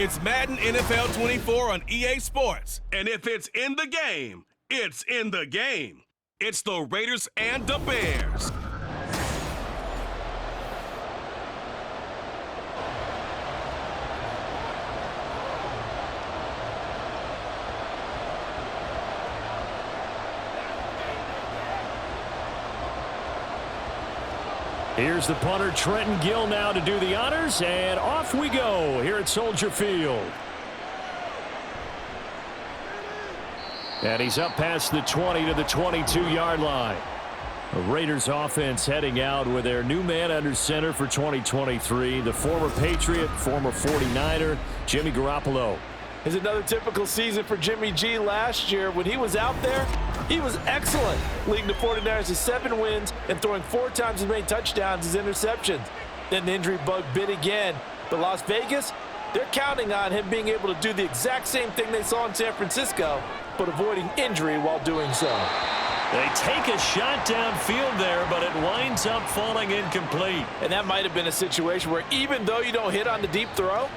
It's Madden NFL 24 on EA Sports. And if it's in the game, it's in the game. It's the Raiders and the Bears. Here's the punter, Trenton Gill, now to do the honors, and off we go here at Soldier Field. And he's up past the 20 to the 22-yard line. The Raiders offense heading out with their new man under center for 2023, the former Patriot, former 49er, Jimmy Garoppolo. It's another typical season for Jimmy G. Last year, when he was out there, he was excellent, leading the 49ers to 7 wins and throwing 4 times as many touchdowns as interceptions. Then the injury bug bit again. But Las Vegas, they're counting on him being able to do the exact same thing they saw in San Francisco, but avoiding injury while doing so. They take a shot downfield there, but it winds up falling incomplete. And that might have been a situation where even though you don't hit on the deep throw,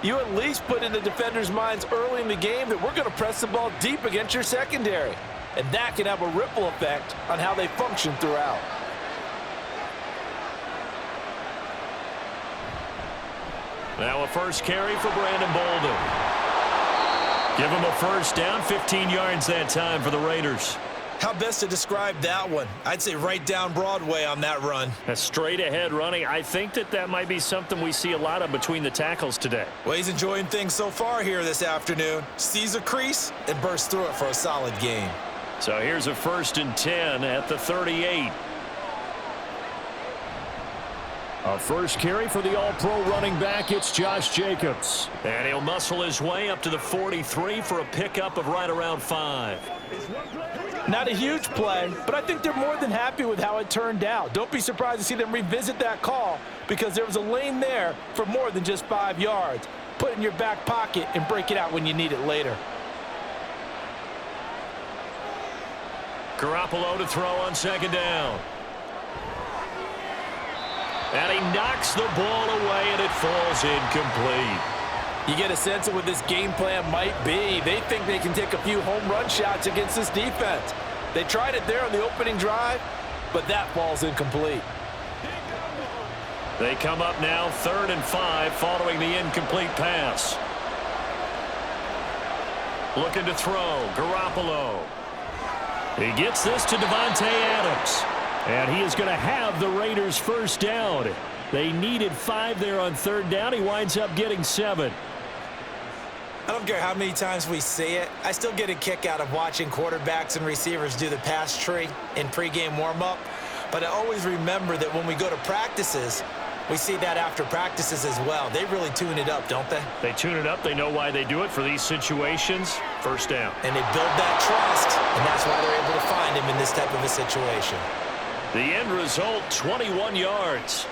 you at least put in the defenders' minds early in the game that we're going to press the ball deep against your secondary. And that can have a ripple effect on how they function throughout. Now a first carry for Brandon Bolden. Give him a first down, 15 yards that time for the Raiders. How best to describe that one? I'd say right down Broadway on that run. A straight ahead running. I think that might be something we see a lot of between the tackles today. Well, he's enjoying things so far here this afternoon. Sees a crease and bursts through it for a solid gain. So here's a 1st and 10 at the 38. A first carry for the all-pro running back, it's Josh Jacobs. And he'll muscle his way up to the 43 for a pickup of right around 5. Not a huge play, but I think they're more than happy with how it turned out. Don't be surprised to see them revisit that call because there was a lane there for more than just 5 yards. Put it in your back pocket and break it out when you need it later. Garoppolo to throw on 2nd down. And he knocks the ball away, and it falls incomplete. You get a sense of what this game plan might be. They think they can take a few home run shots against this defense. They tried it there on the opening drive, but that falls incomplete. They come up now 3rd and 5 following the incomplete pass. Looking to throw, Garoppolo. He gets this to Devontae Adams. And he is going to have the Raiders' first down. They needed 5 there on 3rd down. He winds up getting 7. I don't care how many times we see it. I still get a kick out of watching quarterbacks and receivers do the pass tree in pregame warm-up. But I always remember that when we go to practices, we see that after practices as well. They really tune it up, don't they? They tune it up. They know why they do it for these situations. First down. And they build that trust, and that's why they're able to find him in this type of a situation. The end result, 21 yards.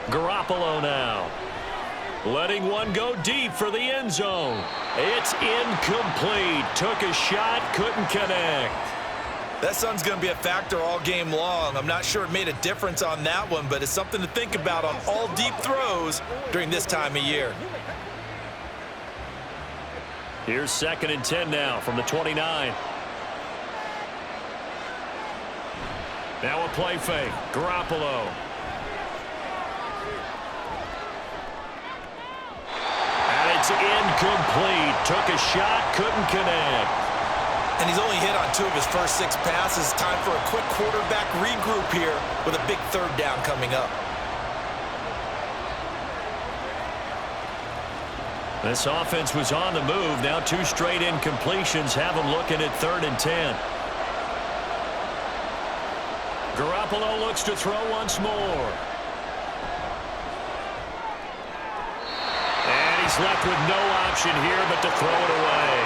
Garoppolo now. Letting one go deep for the end zone. It's incomplete. Took a shot, couldn't connect. That sun's going to be a factor all game long. I'm not sure it made a difference on that one, but it's something to think about on all deep throws during this time of year. Here's 2nd and 10 now from the 29. Now a play fake. Garoppolo. It's incomplete. Took a shot, couldn't connect. And he's only hit on 2 of his first 6 passes. Time for a quick quarterback regroup here with a big 3rd down coming up. This offense was on the move. Now 2 straight incompletions have them looking at 3rd and 10. Garoppolo looks to throw once more. He's left with no option here but to throw it away.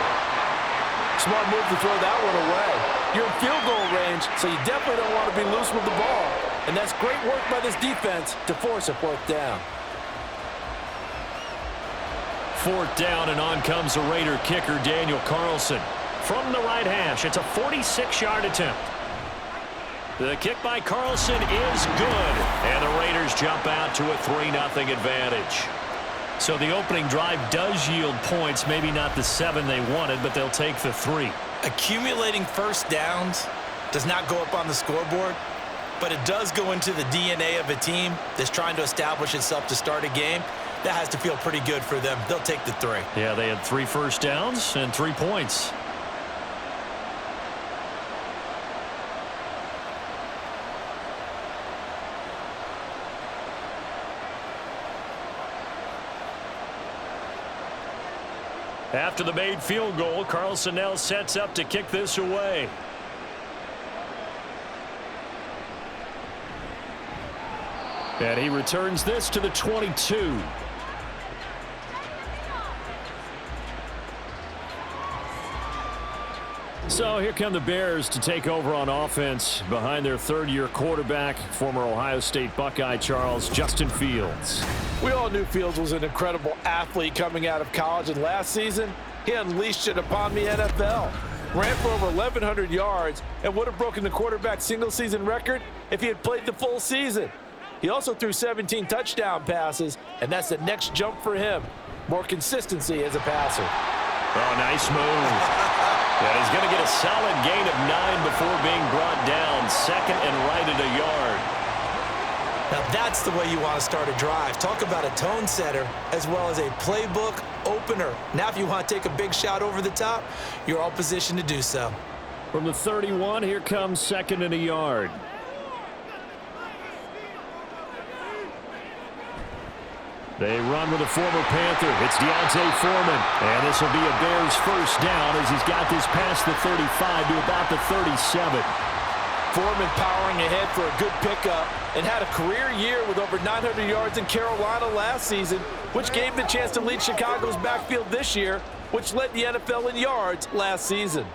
Smart move to throw that one away. You're in field goal range, so you definitely don't want to be loose with the ball. And that's great work by this defense to force a fourth down. Fourth down, and on comes the Raider kicker, Daniel Carlson. From the right hash, it's a 46-yard attempt. The kick by Carlson is good, and the Raiders jump out to a 3-0 advantage. So the opening drive does yield points, maybe not the 7 they wanted, but they'll take the 3. Accumulating first downs does not go up on the scoreboard, but it does go into the DNA of a team that's trying to establish itself to start a game. That has to feel pretty good for them. They'll take the 3. Yeah, they had 3 first downs and 3 points. After the made field goal, Carlson now sets up to kick this away. And he returns this to the 22. So here come the Bears to take over on offense behind their third-year quarterback, former Ohio State Buckeye Justin Fields. We all knew Fields was an incredible athlete coming out of college, and last season, he unleashed it upon the NFL. Ran for over 1,100 yards and would have broken the quarterback single-season record if he had played the full season. He also threw 17 touchdown passes, and that's the next jump for him. More consistency as a passer. Oh, nice move. And he's going to get a solid gain of 9 before being brought down. Second and right at a yard. Now that's the way you want to start a drive. Talk about a tone setter as well as a playbook opener. Now if you want to take a big shot over the top, you're all positioned to do so. From the 31, here comes second and a yard. They run with a former Panther. It's Deontay Foreman. And this will be a Bears first down as he's got this past the 35 to about the 37. Foreman powering ahead for a good pickup and had a career year with over 900 yards in Carolina last season, which gave him the chance to lead Chicago's backfield this year, which led the NFL in yards last season.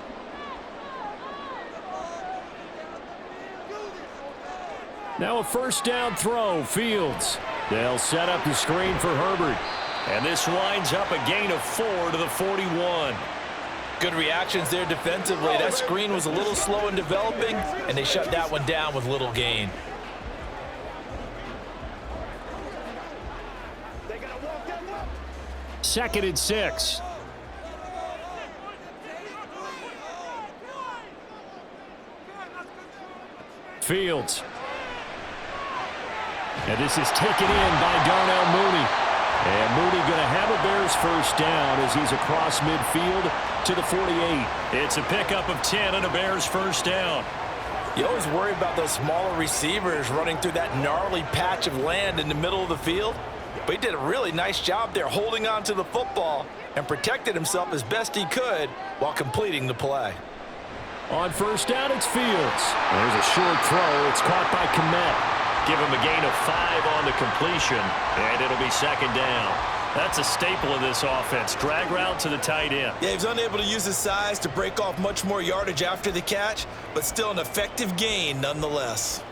Now a first down throw, Fields. They'll set up the screen for Herbert. And this winds up a gain of 4 to the 41. Good reactions there defensively. That screen was a little slow in developing, and they shut that one down with little gain. Second and 6. Fields. And this is taken in by Darnell Mooney. And Mooney going to have a Bears first down as he's across midfield to the 48. It's a pickup of 10 and a Bears first down. You always worry about those smaller receivers running through that gnarly patch of land in the middle of the field. But he did a really nice job there holding on to the football and protected himself as best he could while completing the play. On first down, it's Fields. There's a short throw. It's caught by Kmet. Give him a gain of 5 on the completion, and it'll be second down. That's a staple of this offense. Drag route to the tight end. Yeah, he was unable to use his size to break off much more yardage after the catch, but still an effective gain nonetheless.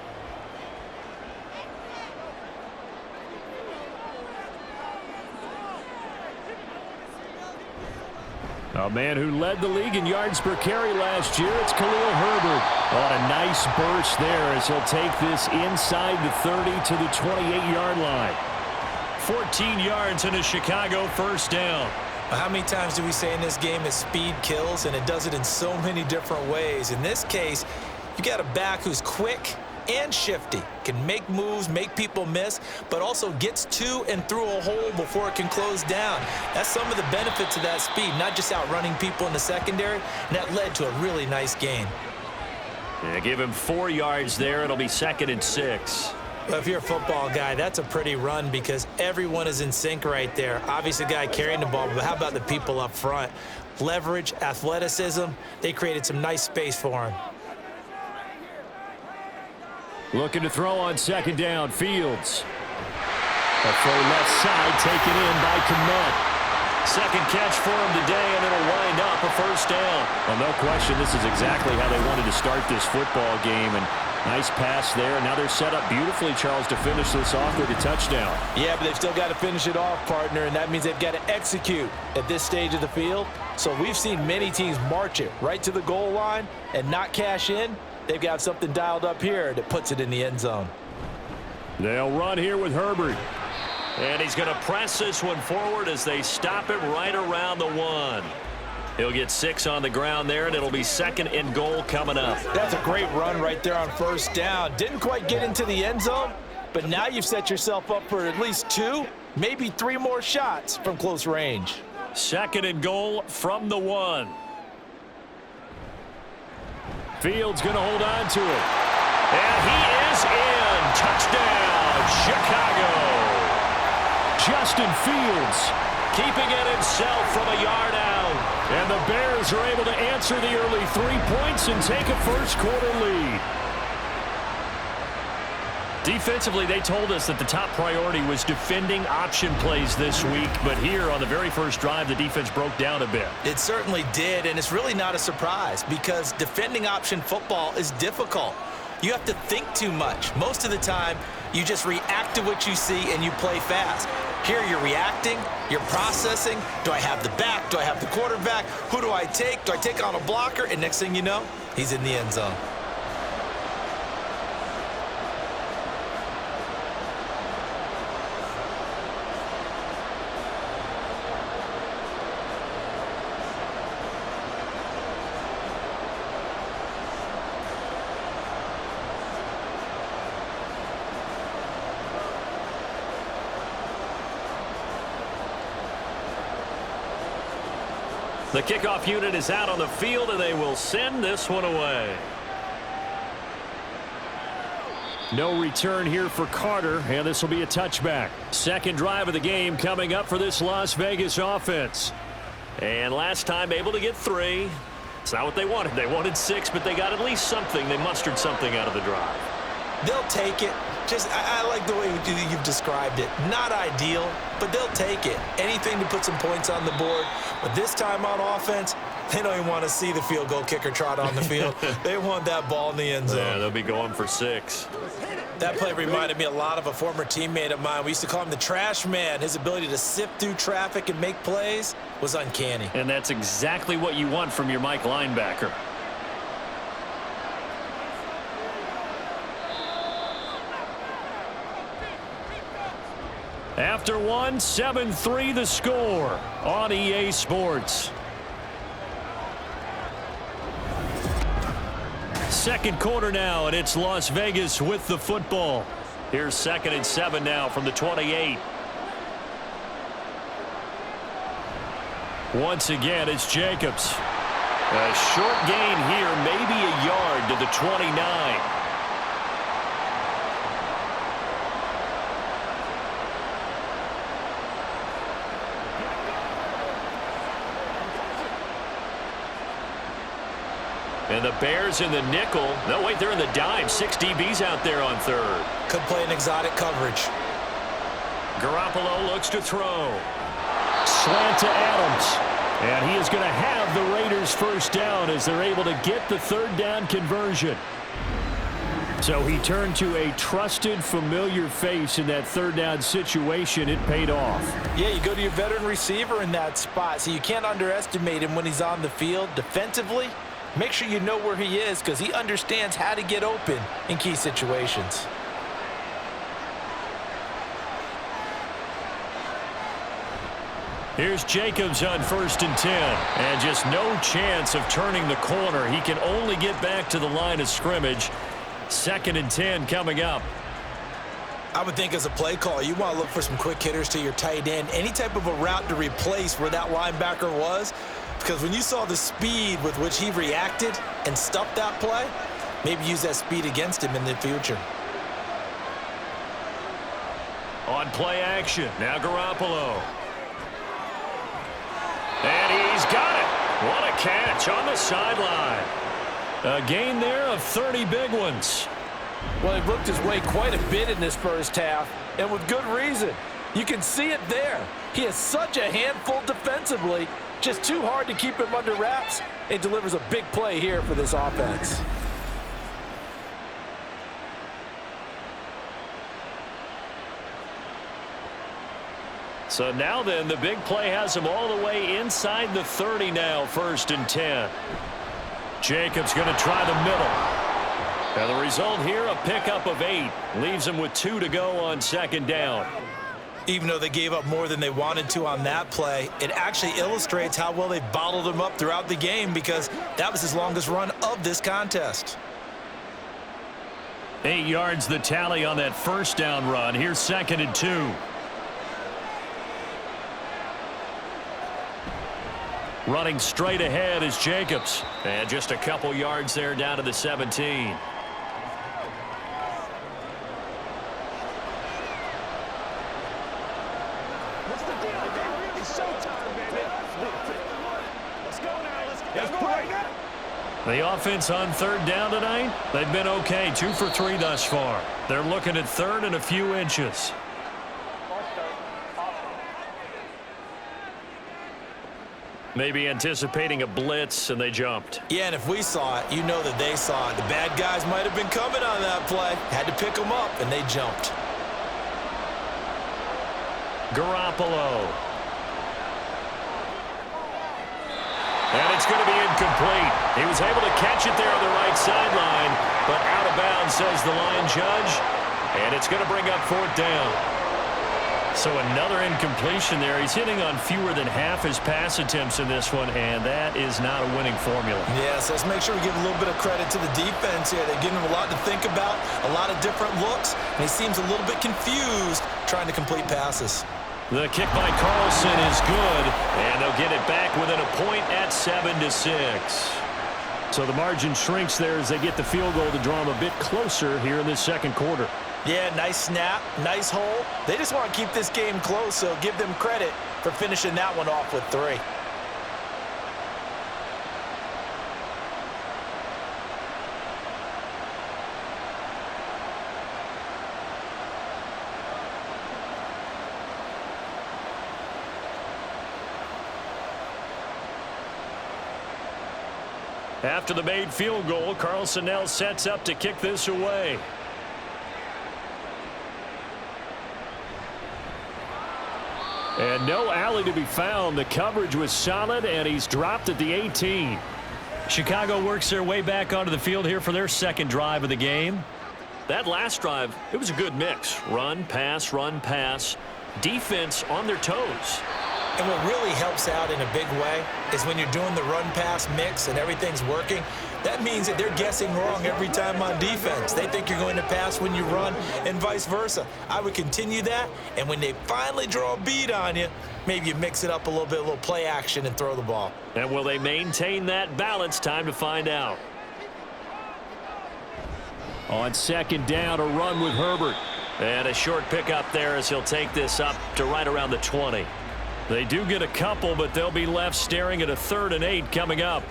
A man who led the league in yards per carry last year, it's Khalil Herbert. On a nice burst there as he'll take this inside the 30 to the 28-yard line. 14 yards and a Chicago first down. How many times do we say in this game that speed kills, and it does it in so many different ways? In this case, you got a back who's quick and shifty, can make moves, make people miss, but also gets to and through a hole before it can close down. That's some of the benefits of that speed, not just outrunning people in the secondary, and that led to a really nice gain. Yeah, give him 4 yards there. It'll be second and 6. Well, if you're a football guy, that's a pretty run because everyone is in sync right there. Obviously, the guy carrying the ball, but how about the people up front? Leverage, athleticism, they created some nice space for him. Looking to throw on second down, Fields. A throw left side taken in by Kmet. Second catch for him today, and it'll wind up a first down. Well, no question, this is exactly how they wanted to start this football game. And nice pass there. Now they're set up beautifully, Charles, to finish this off with a touchdown. Yeah, but they've still got to finish it off, partner, and that means they've got to execute at this stage of the field. So we've seen many teams march it right to the goal line and not cash in. They've got something dialed up here that puts it in the end zone. They'll run here with Herbert. And he's going to press this one forward as they stop it right around the 1. He'll get 6 on the ground there, and it'll be second and goal coming up. That's a great run right there on first down. Didn't quite get into the end zone, but now you've set yourself up for at least 2, maybe 3 more shots from close range. Second and goal from the 1. Fields going to hold on to it. And he is in. Touchdown, Chicago. Justin Fields keeping it himself from a yard out. And the Bears are able to answer the early 3 points and take a first-quarter lead. Defensively, they told us that the top priority was defending option plays this week. But here on the very first drive, the defense broke down a bit. It certainly did, and it's really not a surprise because defending option football is difficult. You have to think too much. Most of the time, you just react to what you see and you play fast. Here you're reacting, you're processing. Do I have the back? Do I have the quarterback? Who do I take? Do I take on a blocker? And next thing you know, he's in the end zone. The kickoff unit is out on the field, and they will send this one away. No return here for Carter, and this will be a touchback. Second drive of the game coming up for this Las Vegas offense. And last time able to get 3. It's not what they wanted. They wanted 6, but they got at least something. They mustered something out of the drive. They'll take it. I like the way you've described it. Not ideal, but they'll take it. Anything to put some points on the board. But this time on offense, they don't even want to see the field goal kicker trot on the field. They want that ball in the end zone. Yeah, they'll be going for 6. That play reminded me a lot of a former teammate of mine. We used to call him the trash man. His ability to sift through traffic and make plays was uncanny. And that's exactly what you want from your Mike linebacker. After 1, 7-3 the score on EA Sports. Second quarter now, and it's Las Vegas with the football. Here's 2nd and 7 now from the 28. Once again, it's Jacobs. A short gain here, maybe a yard to the 29. And the Bears in the nickel. No, wait, they're in the dime. 6 DBs out there on 3rd. Could play an exotic coverage. Garoppolo looks to throw. Slant to Adams. And he is going to have the Raiders first down as they're able to get the 3rd down conversion. So he turned to a trusted, familiar face in that 3rd down situation. It paid off. Yeah, you go to your veteran receiver in that spot, so you can't underestimate him when he's on the field defensively. Make sure you know where he is because he understands how to get open in key situations. Here's Jacobs on 1st and 10. And just no chance of turning the corner. He can only get back to the line of scrimmage. 2nd and 10 coming up. I would think as a play call, you want to look for some quick hitters to your tight end. Any type of a route to replace where that linebacker was. Because when you saw the speed with which he reacted and stuffed that play, maybe use that speed against him in the future. On play action, now Garoppolo. And he's got it. What a catch on the sideline. A gain there of 30 big ones. Well, he worked his way quite a bit in this first half, and with good reason. You can see it there. He is such a handful defensively, just too hard to keep him under wraps, and delivers a big play here for this offense. So now then, the big play has him all the way inside the 30 now, 1st and 10. Jacobs going to try the middle. And the result here, a pickup of 8. Leaves him with 2 to go on 2nd down. Even though they gave up more than they wanted to on that play, it actually illustrates how well they bottled him up throughout the game because that was his longest run of this contest. 8 yards the tally on that 1st down run. Here's 2nd and 2. Running straight ahead is Jacobs. And just a couple yards there down to the 17. The offense on 3rd down tonight, they've been okay, 2 for 3 thus far. They're looking at 3rd and a few inches. Maybe anticipating a blitz, and they jumped. Yeah, and if we saw it, you know that they saw it. The bad guys might have been coming on that play. Had to pick them up, and they jumped. Garoppolo. And it's going to be incomplete. He was able to catch it there on the right sideline, but out of bounds, says the line judge. And it's going to bring up 4th down. So another incompletion there. He's hitting on fewer than half his pass attempts in this one, and that is not a winning formula. Yes, let's make sure we give a little bit of credit to the defense here. They're giving him a lot to think about, a lot of different looks, and he seems a little bit confused trying to complete passes. The kick by Carlson is good, and they'll get it back within a point at 7-6. So the margin shrinks there as they get the field goal to draw them a bit closer here in this 2nd quarter. Yeah, nice snap, nice hole. They just want to keep this game close, so give them credit for finishing that one off with 3. After the made field goal, Carlson now sets up to kick this away. And no alley to be found. The coverage was solid, and he's dropped at the 18. Chicago works their way back onto the field here for their 2nd drive of the game. That last drive, it was a good mix. Run, pass, defense on their toes. And what really helps out in a big way is when you're doing the run-pass mix and everything's working, that means that they're guessing wrong every time on defense. They think you're going to pass when you run and vice versa. I would continue that, and when they finally draw a bead on you, maybe you mix it up a little play action and throw the ball. And will they maintain that balance? Time to find out. On 2nd down, a run with Herbert. And a short pickup there as he'll take this up to right around the 20. They do get a couple, but they'll be left staring at a 3rd and 8 coming up.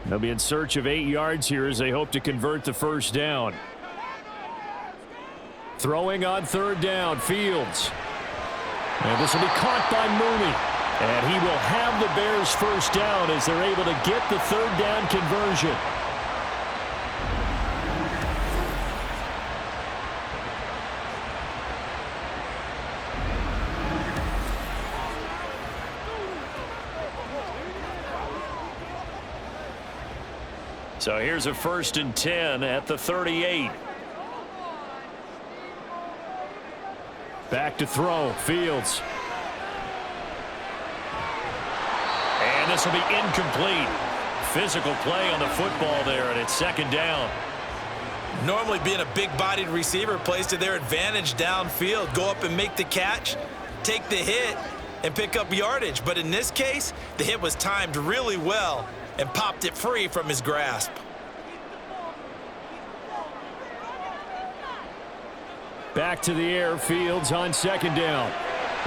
They'll be in search of 8 yards here as they hope to convert the 1st down. Throwing on 3rd down, Fields. And this will be caught by Mooney. And he will have the Bears' 1st down as they're able to get the 3rd down conversion. So here's a 1st and 10 at the 38. Back to throw, Fields. And this will be incomplete. Physical play on the football there, and it's 2nd down. Normally being a big-bodied receiver plays to their advantage downfield. Go up and make the catch, take the hit, and pick up yardage. But in this case, the hit was timed really well and popped it free from his grasp. Back to the air, Fields on 2nd down.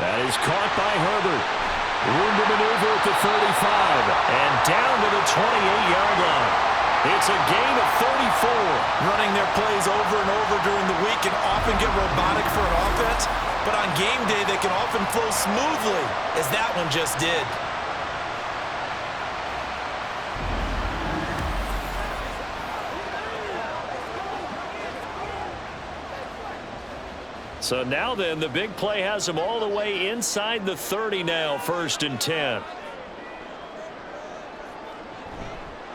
That is caught by Herbert. Room to maneuver at the 35 and down to the 28-yard line. It's a gain of 34. Running their plays over and over during the week can often get robotic for an offense, but on game day they can often flow smoothly, as that one just did. So now then, the big play has them all the way inside the 30 now, 1st and 10.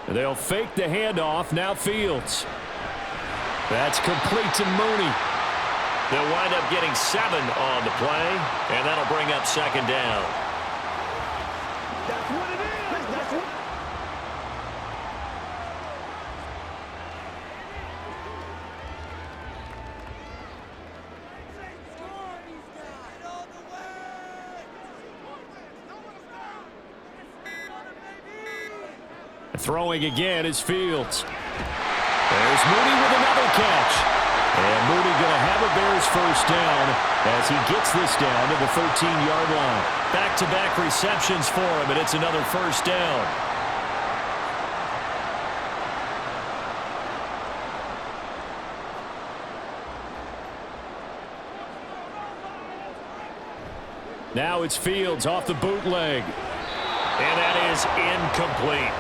They'll fake the handoff. Now Fields. That's complete to Mooney. They'll wind up getting 7 on the play, and that'll bring up 2nd down. That's what it is. That's what. Throwing again is Fields. There's Mooney with another catch. And Mooney going to have a Bears 1st down as he gets this down to the 13-yard line. Back-to-back receptions for him, and it's another 1st down. Now it's Fields off the bootleg. And that is incomplete.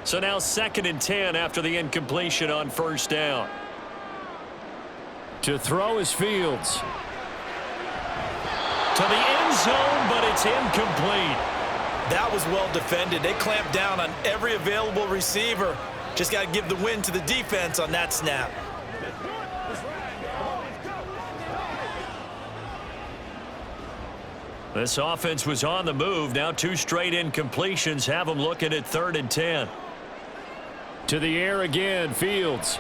So now 2nd and 10 after the incompletion on 1st down. To throw is Fields. To the end zone, but it's incomplete. That was well defended. They clamped down on every available receiver. Just got to give the win to the defense on that snap. This offense was on the move. Now 2 straight incompletions have them looking at 3rd and 10. To the air again, Fields.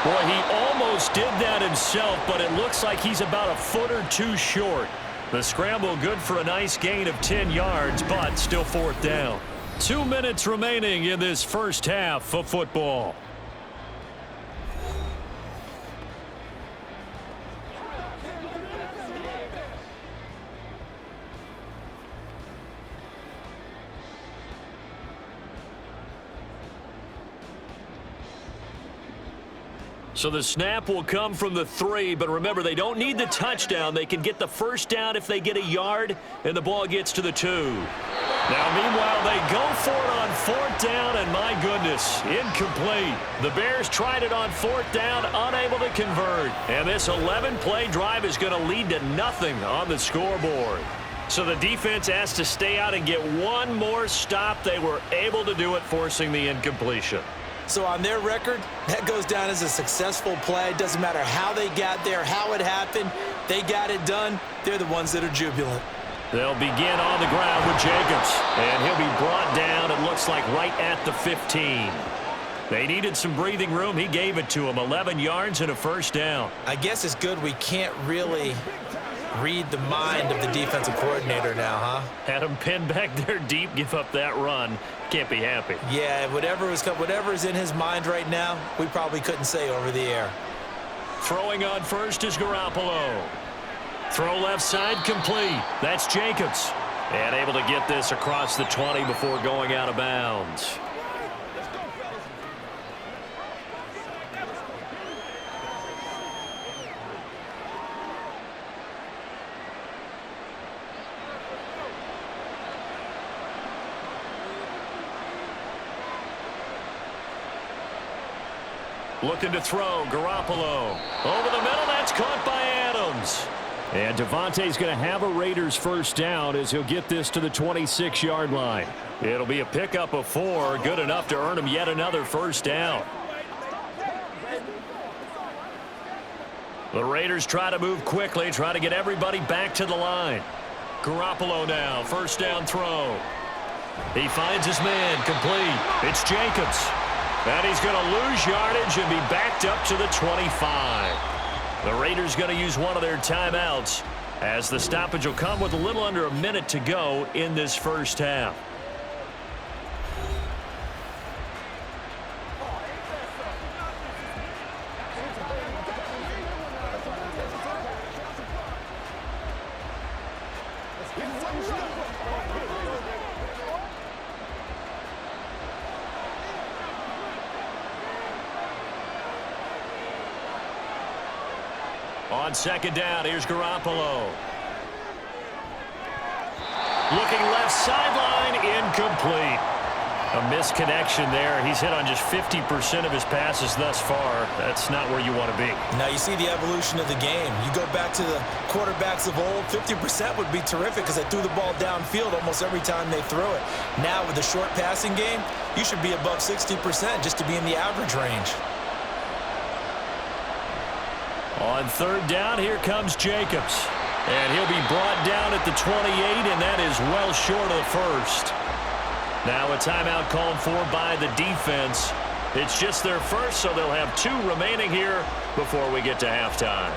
Boy, he almost did that himself, but it looks like he's about a foot or 2 short. The scramble good for a nice gain of 10 yards, but still 4th down. 2 minutes remaining in this 1st half of football. So the snap will come from the 3, but remember, they don't need the touchdown. They can get the 1st down if they get a yard, and the ball gets to the 2. Now, meanwhile, they go for it on 4th down, and my goodness, incomplete. The Bears tried it on 4th down, unable to convert. And this 11-play drive is going to lead to nothing on the scoreboard. So the defense has to stay out and get one more stop. They were able to do it, forcing the incompletion. So on their record, that goes down as a successful play. It doesn't matter how they got there, how it happened. They got it done. They're the ones that are jubilant. They'll begin on the ground with Jacobs. And he'll be brought down, it looks like, right at the 15. They needed some breathing room. He gave it to him. 11 yards and a 1st down. I guess it's good we can't really read the mind of the defensive coordinator now, huh? Had him pinned back there deep, give up that run. Can't be happy. Yeah, whatever is in his mind right now, we probably couldn't say over the air. Throwing on first is Garoppolo. Throw left side complete. That's Jacobs. And able to get this across the 20 before going out of bounds. Looking to throw, Garoppolo. Over the middle, that's caught by Adams. And Devontae's going to have a Raiders 1st down as he'll get this to the 26-yard line. It'll be a pickup of 4, good enough to earn him yet another 1st down. The Raiders try to move quickly, try to get everybody back to the line. Garoppolo now, 1st down throw. He finds his man, complete. It's Jacobs. And he's going to lose yardage and be backed up to the 25. The Raiders going to use one of their timeouts as the stoppage will come with a little under a minute to go in this 1st half. On second down, here's Garoppolo. Looking left sideline, incomplete. A misconnection there. He's hit on just 50% of his passes thus far. That's not where you want to be. Now you see the evolution of the game. You go back to the quarterbacks of old, 50% would be terrific because they threw the ball downfield almost every time they threw it. Now with the short passing game, you should be above 60% just to be in the average range. On third down, here comes Jacobs. And he'll be brought down at the 28, and that is well short of the first. Now a timeout called for by the defense. It's just their first, so they'll have 2 remaining here before we get to halftime.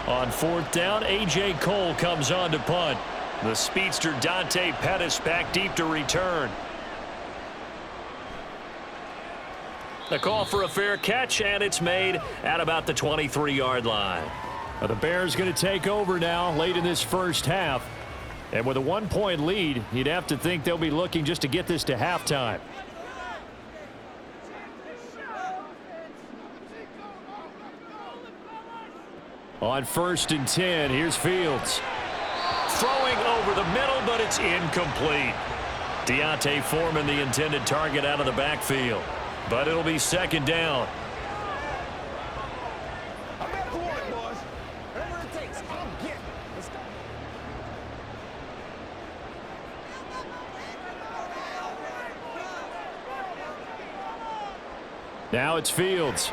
On fourth down, A.J. Cole comes on to punt. The speedster Dante Pettis back deep to return. The call for a fair catch, and it's made at about the 23-yard line. Now the Bears going to take over now late in this first half. And with a 1-point lead, you'd have to think they'll be looking just to get this to halftime. On 1st and 10, here's Fields. Throwing over the middle, but it's incomplete. Deontay Foreman, the intended target, out of the backfield. But it'll be second down. I'm back for it, boys. Whatever it takes, I'll get. Let's go. Now it's Fields.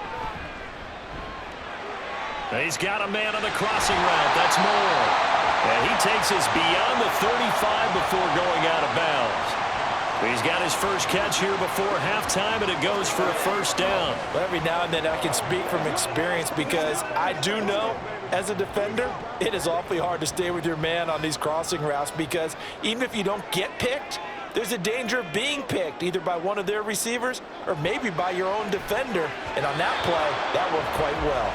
He's got a man on the crossing route. That's Moore. And he takes us beyond the 35 before going out of bounds. He's got his first catch here before halftime, and it goes for a first down. Well, every now and then I can speak from experience because I do know, as a defender, it is awfully hard to stay with your man on these crossing routes because even if you don't get picked, there's a danger of being picked either by one of their receivers or maybe by your own defender. And on that play, that worked quite well.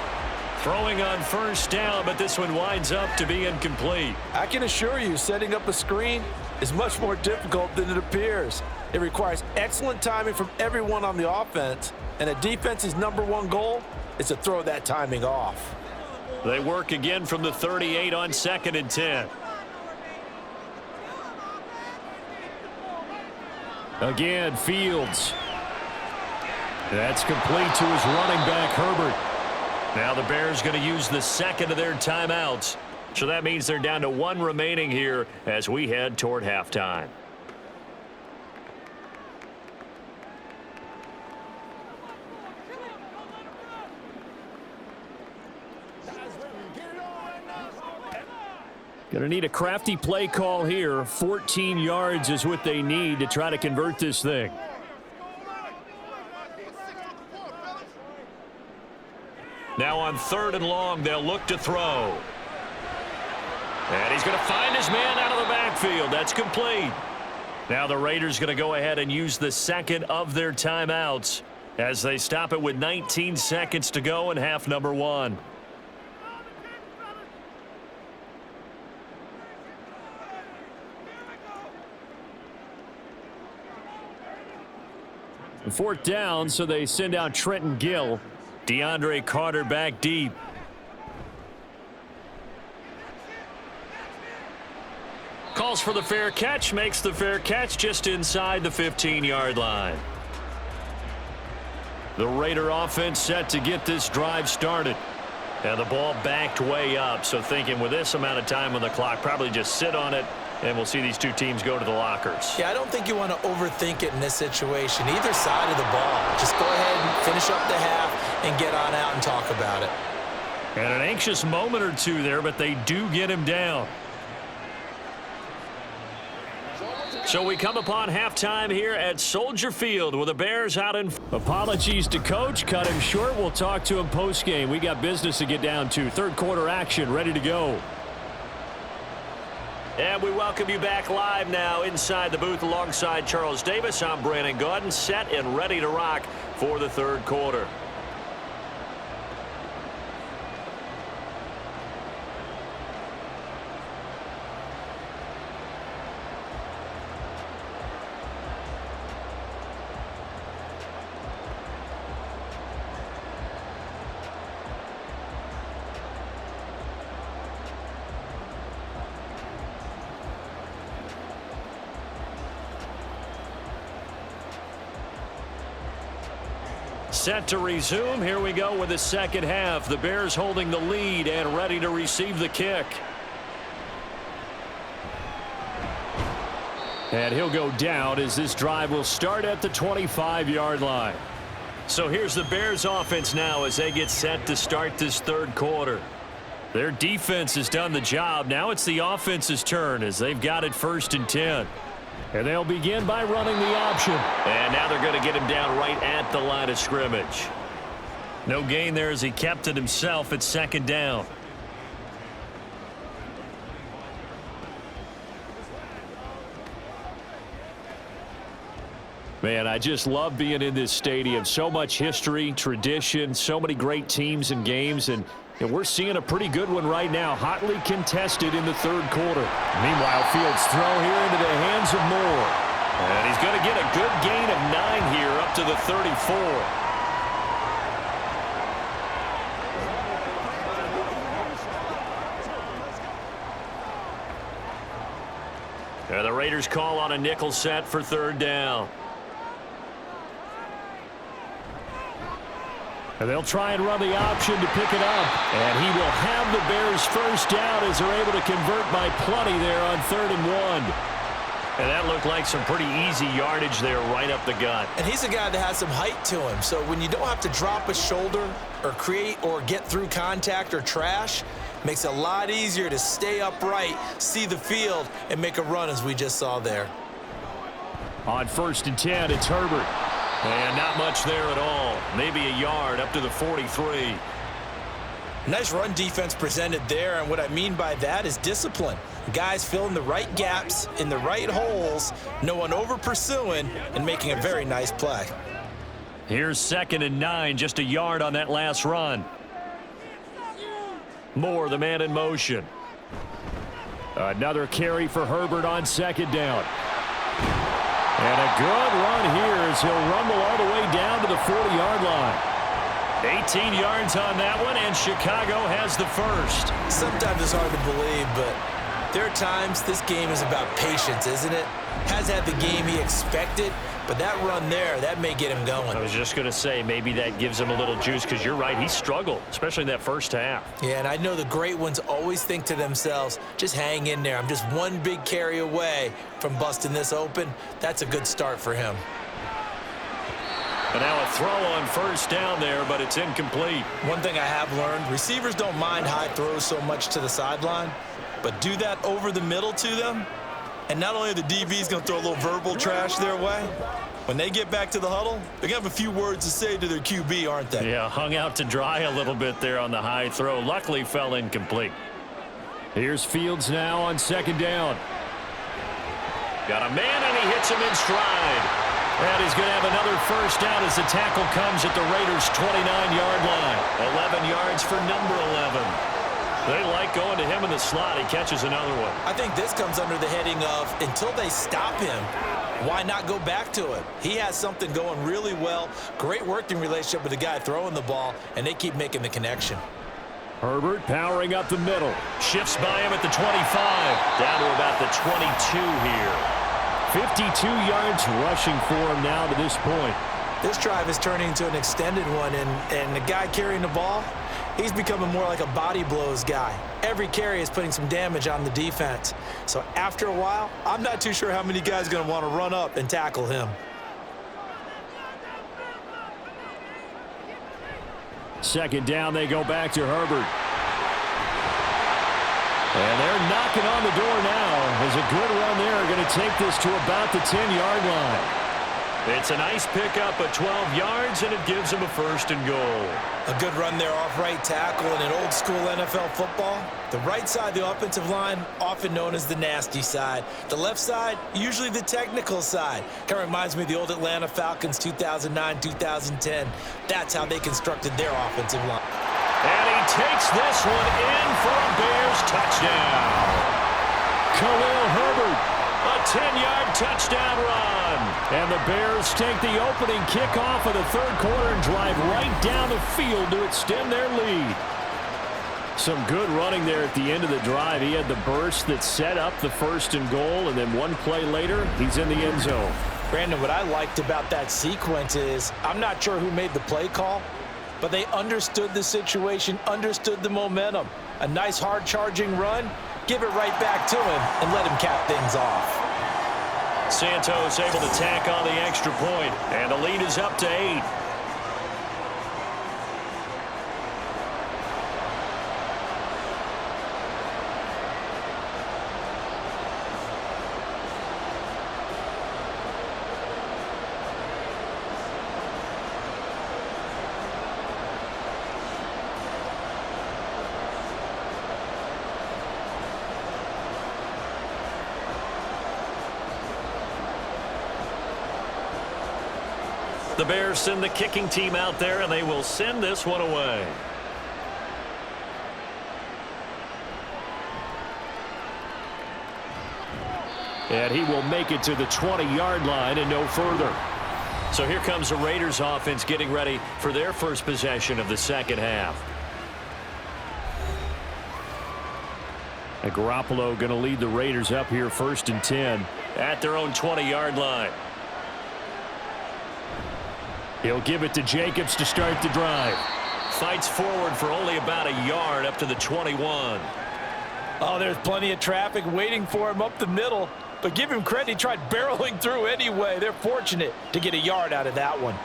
Throwing on first down, but this one winds up to be incomplete. I can assure you, setting up a screen is much more difficult than it appears. It requires excellent timing from everyone on the offense, and a defense's #1 goal is to throw that timing off. They work again from the 38 on 2nd and 10. Again, Fields. That's complete to his running back, Herbert. Now the Bears going to use the second of their timeouts. So that means they're down to 1 remaining here as we head toward halftime. Going to need a crafty play call here. 14 yards is what they need to try to convert this thing. Now on 3rd and long, they'll look to throw. And he's going to find his man out of the backfield. That's complete. Now the Raiders going to go ahead and use the second of their timeouts as they stop it with 19 seconds to go in half number 1. Fourth down, so they send out Trenton Gill. DeAndre Carter back deep. Calls for the fair catch, makes the fair catch just inside the 15-yard line. The Raider offense set to get this drive started. And the ball backed way up, so thinking with this amount of time on the clock, probably just sit on it, and we'll see these 2 teams go to the lockers. Yeah, I don't think you want to overthink it in this situation. Either side of the ball. Just go ahead and finish up the half and get on out and talk about it. And an anxious moment or two there, but they do get him down. So we come upon halftime here at Soldier Field with the Bears out in. Apologies to Coach. Cut him short. We'll talk to him post-game. We got business to get down to. 3rd quarter action ready to go. And we welcome you back live now inside the booth alongside Charles Davis. I'm Brandon Gaudin, set and ready to rock for the 3rd quarter. set to resume. Here we go with the second half. The Bears holding the lead and ready to receive the kick. And he'll go down as this drive will start at the 25-yard line. So here's the Bears offense now as they get set to start this third quarter. Their defense has done the job. Now it's the offense's turn as they've got it 1st and 10. And they'll begin by running the option. And now they're going to get him down right at the line of scrimmage. No gain there as he kept it himself at 2nd down. Man, I just love being in this stadium. So much history, tradition, so many great teams and games, and we're seeing a pretty good one right now, hotly contested in the third quarter. Meanwhile, Fields throw here into the hands of Moore. And he's going to get a good gain of 9 here up to the 34. And the Raiders call on a nickel set for 3rd down. And they'll try and run the option to pick it up. And he will have the Bears 1st down as they're able to convert by plenty there on 3rd and 1. And that looked like some pretty easy yardage there right up the gut. And he's a guy that has some height to him. So when you don't have to drop a shoulder or create or get through contact or trash, makes it a lot easier to stay upright, see the field, and make a run as we just saw there. On 1st and 10, it's Herbert. And not much there at all. Maybe a yard up to the 43. Nice run defense presented there, and what I mean by that is discipline. Guys filling the right gaps in the right holes, no one over pursuing, and making a very nice play. Here's 2nd and 9, just a yard on that last run. Moore, the man in motion. Another carry for Herbert on 2nd down. And a good run here as he'll rumble all the way down to the 40-yard line. 18 yards on that one, and Chicago has the 1st. Sometimes it's hard to believe, but there are times this game is about patience, isn't it? Has had the game he expected, but that run there, that may get him going. I was just going to say, maybe that gives him a little juice, because you're right, he struggled, especially in that 1st half. Yeah, and I know the great ones always think to themselves, just hang in there. I'm just one big carry away from busting this open. That's a good start for him. And now a throw on 1st down there, but it's incomplete. One thing I have learned, receivers don't mind high throws so much to the sideline, but do that over the middle to them, and not only are the DBs going to throw a little verbal trash their way, when they get back to the huddle, they're going to have a few words to say to their QB, aren't they? Yeah, hung out to dry a little bit there on the high throw. Luckily fell incomplete. Here's Fields now on 2nd down. Got a man, and he hits him in stride. And he's going to have another 1st down as the tackle comes at the Raiders' 29-yard line. 11 yards for number 11. They like going to him in the slot. He catches another one. I think this comes under the heading of, until they stop him, why not go back to it? He has something going really well. Great working relationship with the guy throwing the ball, and they keep making the connection. Herbert powering up the middle. Shifts by him at the 25. Down to about the 22 here. 52 yards rushing for him now to this point. This drive is turning into an extended one, and the guy carrying the ball, he's becoming more like a body blows guy. Every carry is putting some damage on the defense. So after a while, I'm not too sure how many guys are going to want to run up and tackle him. Second down, they go back to Herbert. And they're knocking on the door now. There's a good run there. Going to take this to about the 10-yard line. It's a nice pickup of 12 yards, and it gives him a 1st and goal. A good run there off right tackle in an old-school NFL football. The right side of the offensive line, often known as the nasty side. The left side, usually the technical side. Kind of reminds me of the old Atlanta Falcons 2009-2010. That's how they constructed their offensive line. And he takes this one in for a Bears touchdown. Khalil Herbert, a 10-yard touchdown run. And the Bears take the opening kickoff of the third quarter and drive right down the field to extend their lead. Some good running there at the end of the drive. He had the burst that set up the 1st and goal, and then one play later, he's in the end zone. Brandon, what I liked about that sequence is I'm not sure who made the play call, but they understood the situation, understood the momentum. A nice hard charging run, give it right back to him and let him cap things off. Santos able to tack on the extra point, and the lead is up to 8. The Bears send the kicking team out there, and they will send this one away. And he will make it to the 20-yard line and no further. So here comes the Raiders offense getting ready for their first possession of the second half. And Garoppolo going to lead the Raiders up here 1st and 10 at their own 20-yard line. He'll give it to Jacobs to start the drive. Fights forward for only about a yard up to the 21. Oh, there's plenty of traffic waiting for him up the middle. But give him credit, he tried barreling through anyway. They're fortunate to get a yard out of that one.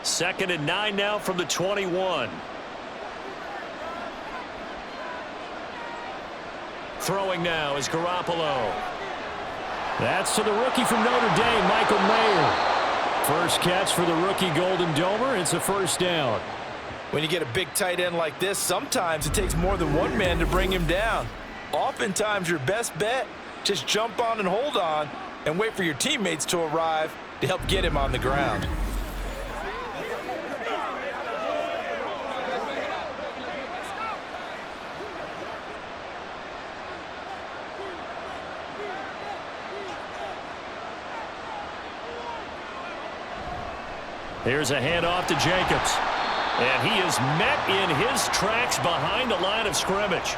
2nd and 9 now from the 21. Throwing now is Garoppolo. That's to the rookie from Notre Dame, Michael Mayer. First catch for the rookie Golden Domer. It's a first down. When you get a big tight end like this, sometimes it takes more than one man to bring him down. Oftentimes, your best bet, just jump on and hold on and wait for your teammates to arrive to help get him on the ground. Here's a handoff to Jacobs. And he is met in his tracks behind the line of scrimmage.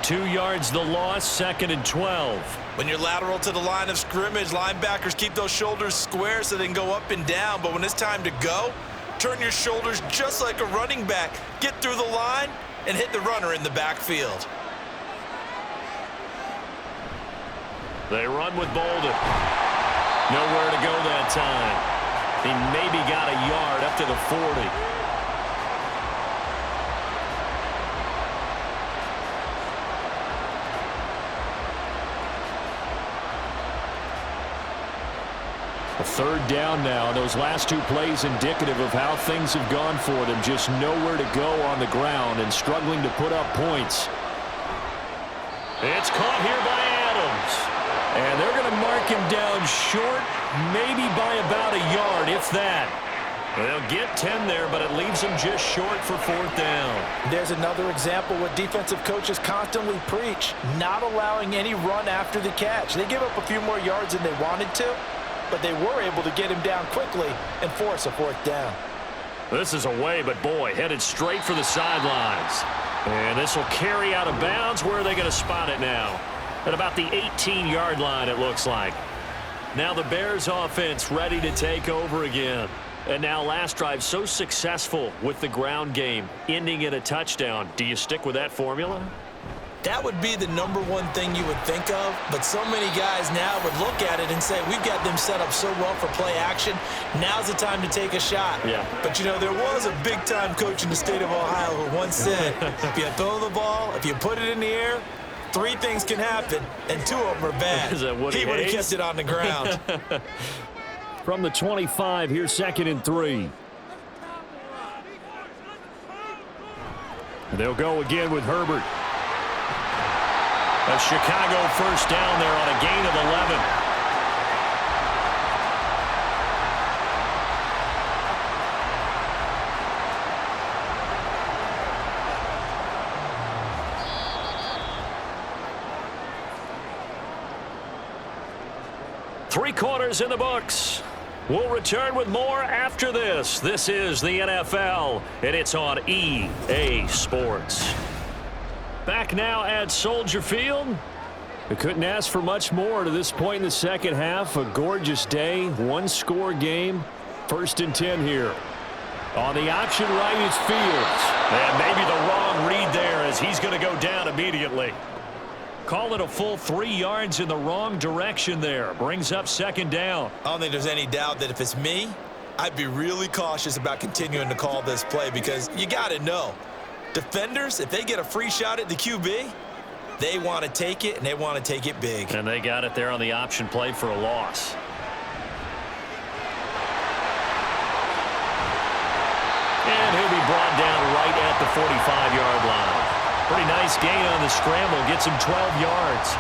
2 yards the loss, 2nd and 12. When you're lateral to the line of scrimmage, linebackers keep those shoulders square so they can go up and down. But when it's time to go, turn your shoulders just like a running back. Get through the line and hit the runner in the backfield. They run with Bolden. Nowhere to go that time. He maybe got a yard up to the 40. A 3rd down now. Those last 2 plays indicative of how things have gone for them. Just nowhere to go on the ground and struggling to put up points. It's caught here by Adams. And they're going to mark him down short, maybe by about a yard, if that. They'll get 10 there, but it leaves them just short for 4th down. There's another example what defensive coaches constantly preach, not allowing any run after the catch. They give up a few more yards than they wanted to, but they were able to get him down quickly and force a 4th down. This is away, but boy, headed straight for the sidelines. And this will carry out of bounds. Where are they going to spot it now? At about the 18-yard line, it looks like. Now the Bears offense ready to take over again. And now last drive so successful with the ground game, ending in a touchdown. Do you stick with that formula? That would be the #1 thing you would think of, but so many guys now would look at it and say, we've got them set up so well for play action, now's the time to take a shot. Yeah. But, you know, there was a big-time coach in the state of Ohio who once said, if you throw the ball, if you put it in the air, 3 things can happen, and 2 of them are bad. Is that Woody He would have Hayes? kept it on the ground. From the 25, here's 2nd and 3. They'll go again with Herbert. A Chicago first down there on a gain of 11. Three quarters in the books. We'll return with more after this. This is the NFL, and it's on EA Sports. Back now at Soldier Field. We couldn't ask for much more to this point in the second half. A gorgeous day, one-score game. 1st and 10 here. On the option right is Fields. And maybe the wrong read there as he's going to go down immediately. Call it a full 3 yards in the wrong direction there. Brings up 2nd down. I don't think there's any doubt that if it's me, I'd be really cautious about continuing to call this play because you got to know, defenders, if they get a free shot at the QB, they want to take it, and they want to take it big. And they got it there on the option play for a loss. And he'll be brought down right at the 45-yard line. Pretty nice gain on the scramble. Gets him 12 yards.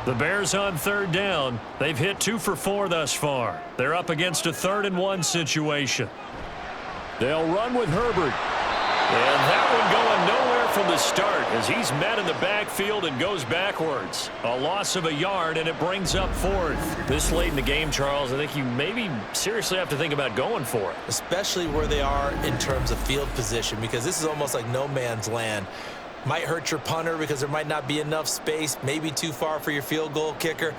The Bears on 3rd down. They've hit 2 for 4 thus far. They're up against a 3rd and 1 situation. They'll run with Herbert. And that one going nowhere from the start as he's met in the backfield and goes backwards. A loss of a yard, and it brings up 4th. This late in the game, Charles, I think you maybe seriously have to think about going for it. Especially where they are in terms of field position, because this is almost like no man's land. Might hurt your punter because there might not be enough space, maybe too far for your field goal kicker.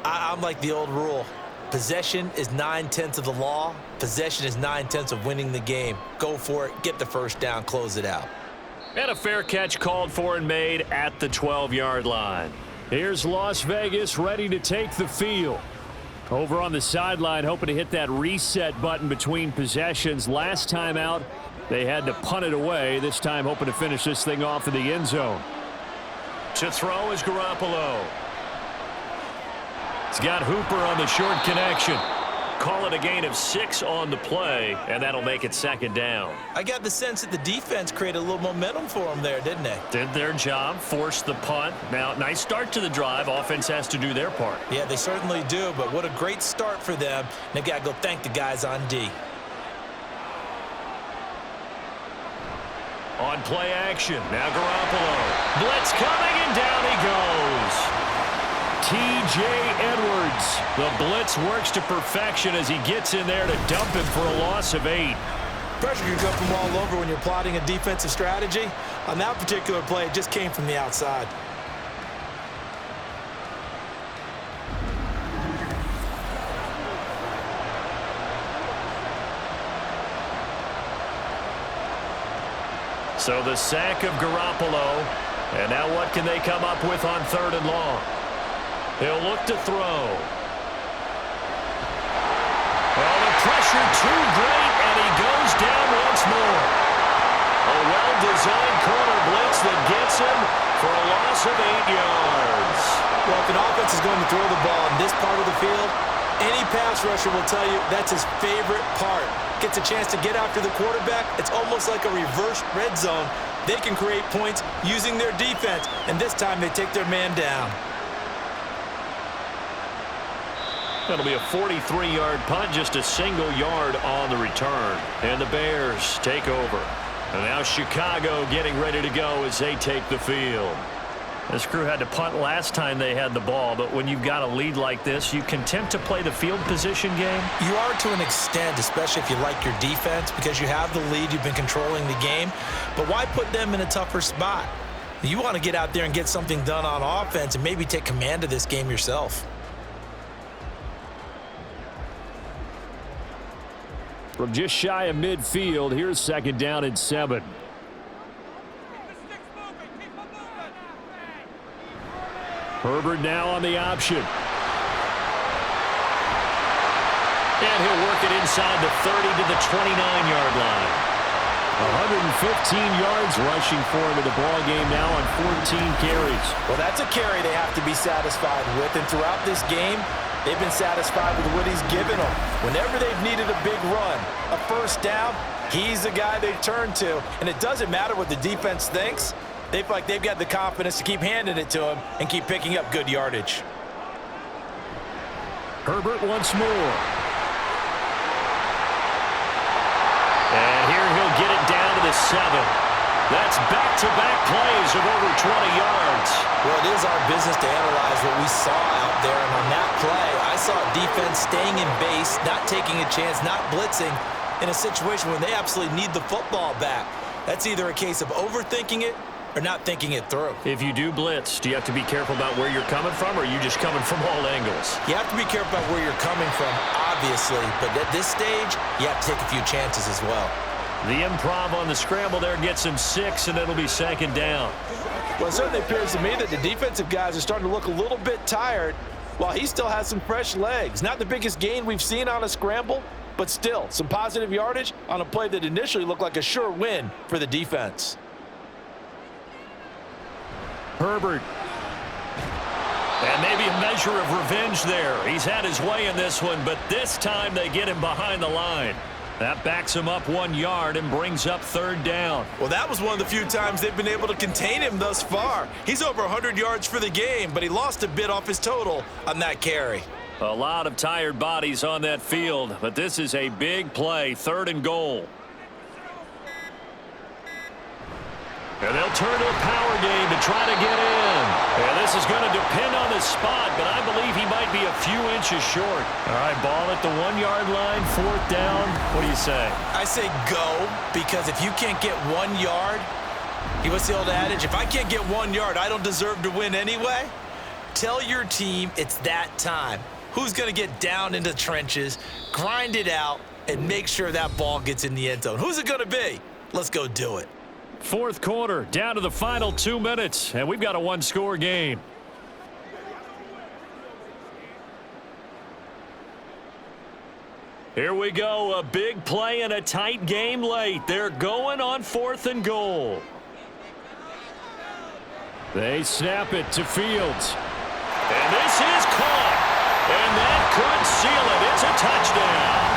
I'm like the old rule. Possession is 9/10 of the law. Possession is 9/10 of winning the game. Go for it. Get the first down. Close it out. And a fair catch called for and made at the 12-yard line. Here's Las Vegas ready to take the field. Over on the sideline, hoping to hit that reset button between possessions. Last time out, they had to punt it away. This time hoping to finish this thing off in the end zone. To throw is Garoppolo. He's got Hooper on the short connection. Call it a gain of 6 on the play, and that'll make it 2nd down. I got the sense that the defense created a little momentum for them there, didn't they? Did their job, forced the punt. Now, nice start to the drive. Offense has to do their part. Yeah, they certainly do, but what a great start for them. They got to go thank the guys on D. On play action, now Garoppolo. Blitz coming, and down he goes. T.J. Edwards. The blitz works to perfection as he gets in there to dump him for a loss of 8. Pressure can come from all over when you're plotting a defensive strategy. On that particular play, it just came from the outside. So the sack of Garoppolo. And now what can they come up with on 3rd and long? He'll look to throw. Well, the pressure too great, and he goes down once more. A well-designed corner blitz that gets him for a loss of 8 yards. Well, if an offense is going to throw the ball in this part of the field, any pass rusher will tell you that's his favorite part. Gets a chance to get after the quarterback. It's almost like a reverse red zone. They can create points using their defense, and this time they take their man down. That'll be a 43-yard punt, just a single yard on the return. And the Bears take over. And now Chicago getting ready to go as they take the field. This crew had to punt last time they had the ball, but when you've got a lead like this, you content to play the field position game? You are to an extent, especially if you like your defense, because you have the lead, you've been controlling the game. But why put them in a tougher spot? You want to get out there and get something done on offense and maybe take command of this game yourself. From just shy of midfield, here's 2nd down and 7. Herbert now on the option. And he'll work it inside the 30 to the 29-yard line. 115 yards rushing for him in the ball game now on 14 carries. Well, that's a carry they have to be satisfied with. And throughout this game, they've been satisfied with what he's given them. Whenever they've needed a big run, a first down, he's the guy they've turned to. And it doesn't matter what the defense thinks. They feel like they've got the confidence to keep handing it to him and keep picking up good yardage. Herbert once more. And here he'll get it down to the 7. That's back-to-back plays of over 20 yards. Well, it is our business to analyze what we saw out there. And on that play, I saw defense staying in base, not taking a chance, not blitzing, in a situation when they absolutely need the football back. That's either a case of overthinking it or not thinking it through. If you do blitz, do you have to be careful about where you're coming from, or are you just coming from all angles? You have to be careful about where you're coming from, obviously, but at this stage, you have to take a few chances as well. The improv on the scramble there gets him 6, and it'll be 2nd down. Well, it certainly appears to me that the defensive guys are starting to look a little bit tired, while he still has some fresh legs. Not the biggest gain we've seen on a scramble, but still some positive yardage on a play that initially looked like a sure win for the defense. Herbert. And maybe a measure of revenge there. He's had his way in this one, but this time they get him behind the line. That backs him up 1 yard and brings up 3rd down. Well, that was one of the few times they've been able to contain him thus far. He's over 100 yards for the game, but he lost a bit off his total on that carry. A lot of tired bodies on that field, but this is a big play, 3rd and goal. And they'll turn to a power game to try to get in. And this is going to depend on the spot, but I believe he might be a few inches short. All right, ball at the 1 yard line, 4th down. What do you say? I say go, because if you can't get 1 yard, what's the old adage? If I can't get 1 yard, I don't deserve to win anyway. Tell your team it's that time. Who's going to get down into the trenches, grind it out, and make sure that ball gets in the end zone? Who's it going to be? Let's go do it. 4th quarter, down to the final 2 minutes, and we've got a 1-score game. Here we go, a big play and a tight game late. They're going on 4th and goal. They snap it to Fields. And this is caught. And that could seal it. It's a touchdown.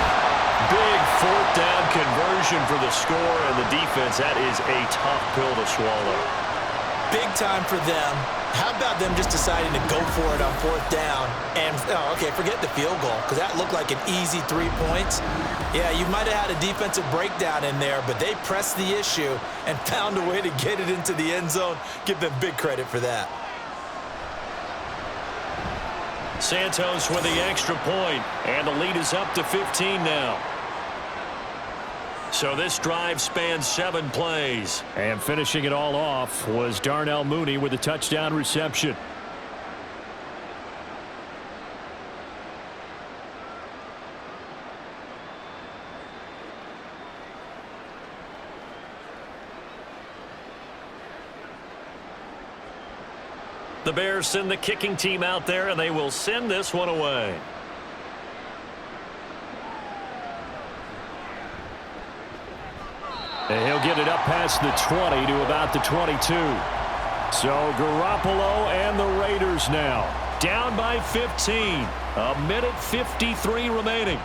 Big 4th down conversion for the score, and the defense, that is a tough pill to swallow. Big time for them. How about them just deciding to go for it on 4th down? And, okay, forget the field goal, because that looked like an easy 3 points. Yeah, you might have had a defensive breakdown in there, but they pressed the issue and found a way to get it into the end zone. Give them big credit for that. Santos with the extra point, and the lead is up to 15 now. So this drive spans 7 plays. And finishing it all off was Darnell Mooney with a touchdown reception. The Bears send the kicking team out there, and they will send this one away. And he'll get it up past the 20 to about the 22. So Garoppolo and the Raiders now down by 15. 1:53 remaining.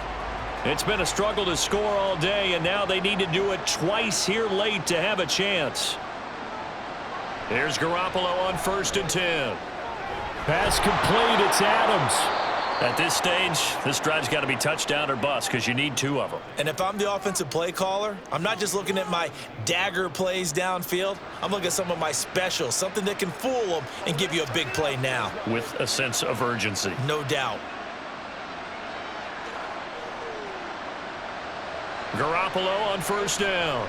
It's been a struggle to score all day, and now they need to do it twice here late to have a chance. Here's Garoppolo on 1st and 10. Pass complete. It's Adams. At this stage, this drive's got to be touchdown or bust because you need 2 of them. And if I'm the offensive play caller, I'm not just looking at my dagger plays downfield. I'm looking at some of my specials, something that can fool them and give you a big play now. With a sense of urgency. No doubt. Garoppolo on 1st down.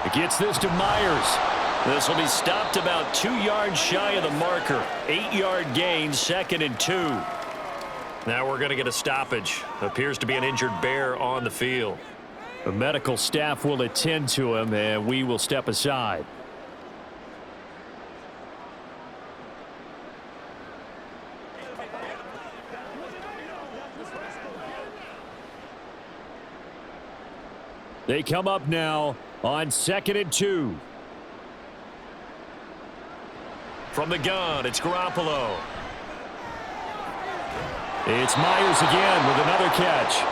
It gets this to Myers. This will be stopped about 2 yards shy of the marker. 8-yard gain, 2nd and 2. Now we're going to get a stoppage. Appears to be an injured Bear on the field. The medical staff will attend to him, and we will step aside. They come up now on 2nd and 2. From the gun, it's Garoppolo. It's Myers again with another catch.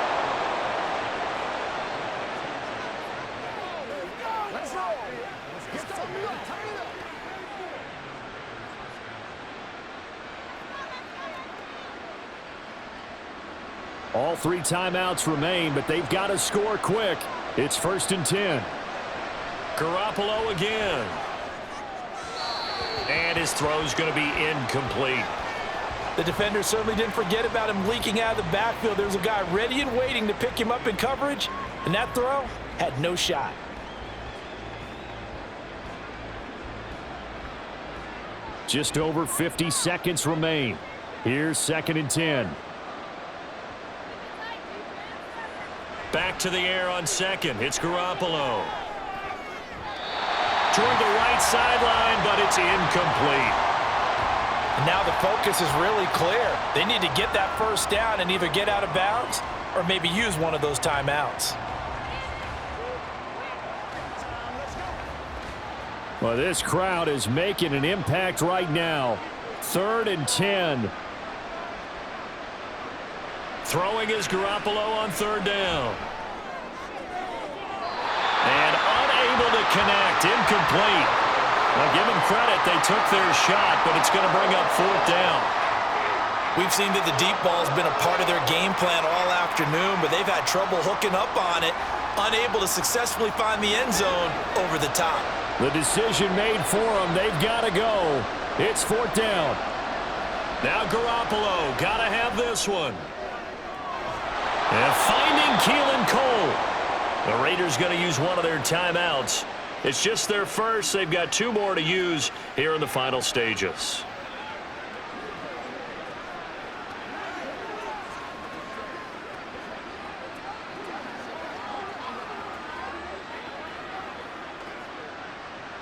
All 3 timeouts remain, but they've got to score quick. It's 1st and 10. Garoppolo again. And his throw's going to be incomplete. The defender certainly didn't forget about him leaking out of the backfield. There's a guy ready and waiting to pick him up in coverage, and that throw had no shot. Just over 50 seconds remain. Here's 2nd and 10. Back to the air on 2nd. It's Garoppolo. Toward the right sideline, but it's incomplete. And now the focus is really clear. They need to get that first down and either get out of bounds or maybe use one of those timeouts. Well, this crowd is making an impact right now. 3rd and 10. Throwing is Garoppolo on 3rd down. And unable to connect. Incomplete. Well, give them credit. They took their shot, but it's going to bring up 4th down. We've seen that the deep ball has been a part of their game plan all afternoon, but they've had trouble hooking up on it, unable to successfully find the end zone over the top. The decision made for them. They've got to go. It's 4th down. Now Garoppolo. Got to have this one. And finding Keelan Cole. The Raiders going to use one of their timeouts. It's just their first. They've got 2 more to use here in the final stages.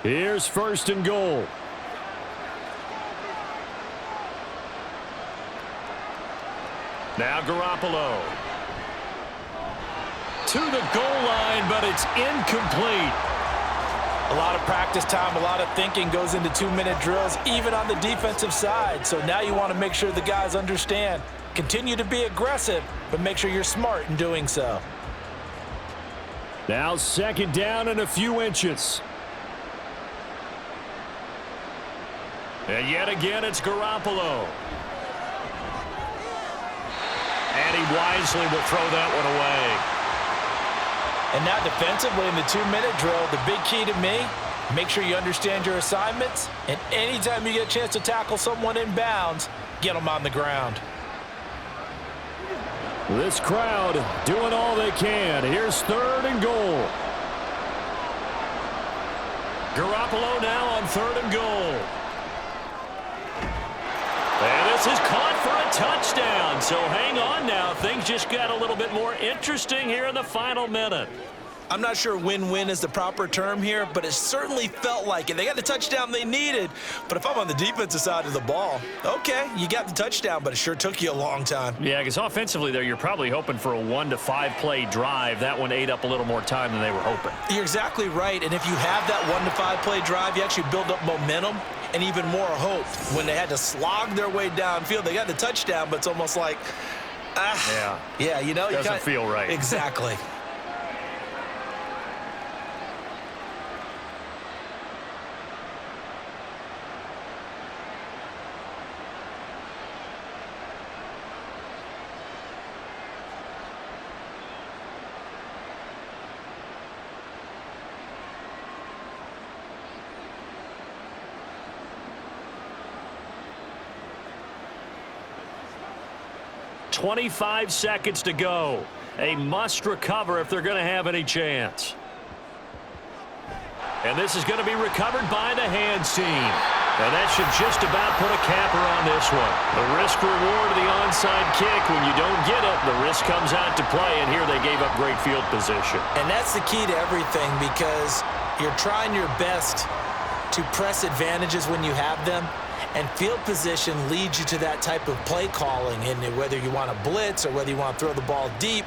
Here's 1st and goal. Now Garoppolo. To the goal line, but it's incomplete. A lot of practice time, a lot of thinking goes into 2-minute drills, even on the defensive side. So now you want to make sure the guys understand. Continue to be aggressive, but make sure you're smart in doing so. Now 2nd down and a few inches. And yet again, it's Garoppolo. And he wisely will throw that one away. And now defensively in the 2-minute drill, the big key to me, make sure you understand your assignments, and anytime you get a chance to tackle someone in bounds, get them on the ground. This crowd doing all they can. Here's 3rd and goal. Garoppolo now on 3rd and goal. And this is caught for a touchdown. So hang on now. Things just got a little bit more interesting here in the final minute. I'm not sure win-win is the proper term here, but it certainly felt like it. They got the touchdown they needed, but if I'm on the defensive side of the ball, okay, you got the touchdown, but it sure took you a long time. Yeah, because offensively there, you're probably hoping for a 1 to 5 play drive. That one ate up a little more time than they were hoping. You're exactly right, and if you have that 1 to 5 play drive, you actually build up momentum and even more hope. When they had to slog their way downfield, they got the touchdown, but it's almost like, yeah, you know, doesn't feel right. Exactly. .25 seconds to go. A must recover if they're going to have any chance. And this is going to be recovered by the hands team. And that should just about put a capper on this one. The risk reward of the onside kick. When you don't get it, the risk comes out to play. And here they gave up great field position. And that's the key to everything, because you're trying your best to press advantages when you have them. And field position leads you to that type of play calling, and whether you want to blitz or whether you want to throw the ball deep,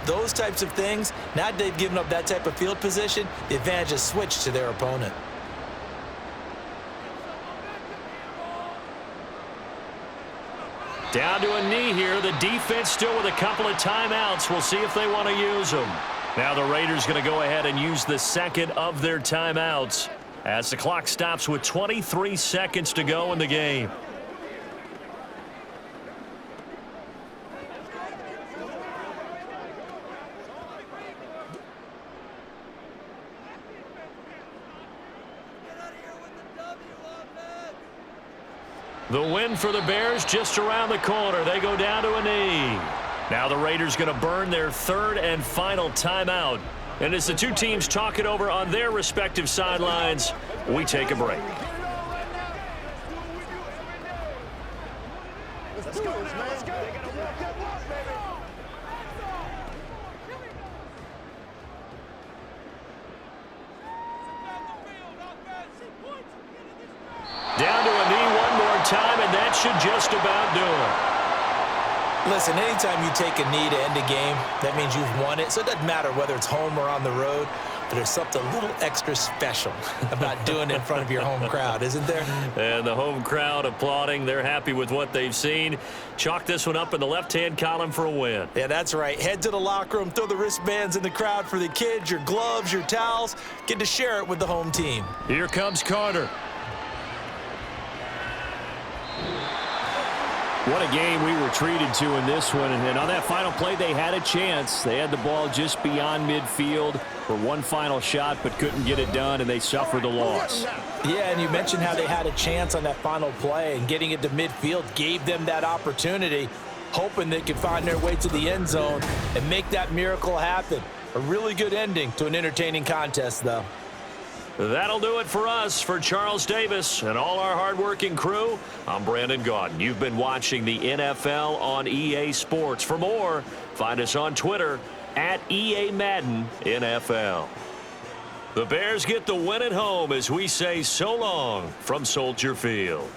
those types of things, now they've given up that type of field position, the advantage is switched to their opponent. Down to a knee here. The defense still with a couple of timeouts. We'll see if they want to use them. Now the Raiders going to go ahead and use the second of their timeouts as the clock stops with 23 seconds to go in the game. The win for the Bears just around the corner. They go down to a knee. Now the Raiders going to burn their third and final timeout. And as the two teams talk it over on their respective sidelines, we take a break. Let's go, man. Let's go. They gotta walk that walk, baby. Down to a knee one more time, and that should just about do it. Listen, anytime you take a knee to end a game, that means you've won it. So it doesn't matter whether it's home or on the road, but there's something a little extra special about doing it in front of your home crowd, isn't there? And the home crowd applauding. They're happy with what they've seen. Chalk this one up in the left-hand column for a win. Yeah, that's right. Head to the locker room, throw the wristbands in the crowd for the kids, your gloves, your towels. Get to share it with the home team. Here comes Carter. What a game we were treated to in this one. And on that final play, they had a chance. They had the ball just beyond midfield for one final shot, but couldn't get it done, and they suffered the loss. Yeah, and you mentioned how they had a chance on that final play, and getting it to midfield gave them that opportunity, hoping they could find their way to the end zone and make that miracle happen. A really good ending to an entertaining contest, though. That'll do it for us. For Charles Davis and all our hardworking crew, I'm Brandon Gaudin. You've been watching the NFL on EA Sports. For more, find us on Twitter at EA Madden NFL. The Bears get the win at home as we say so long from Soldier Field.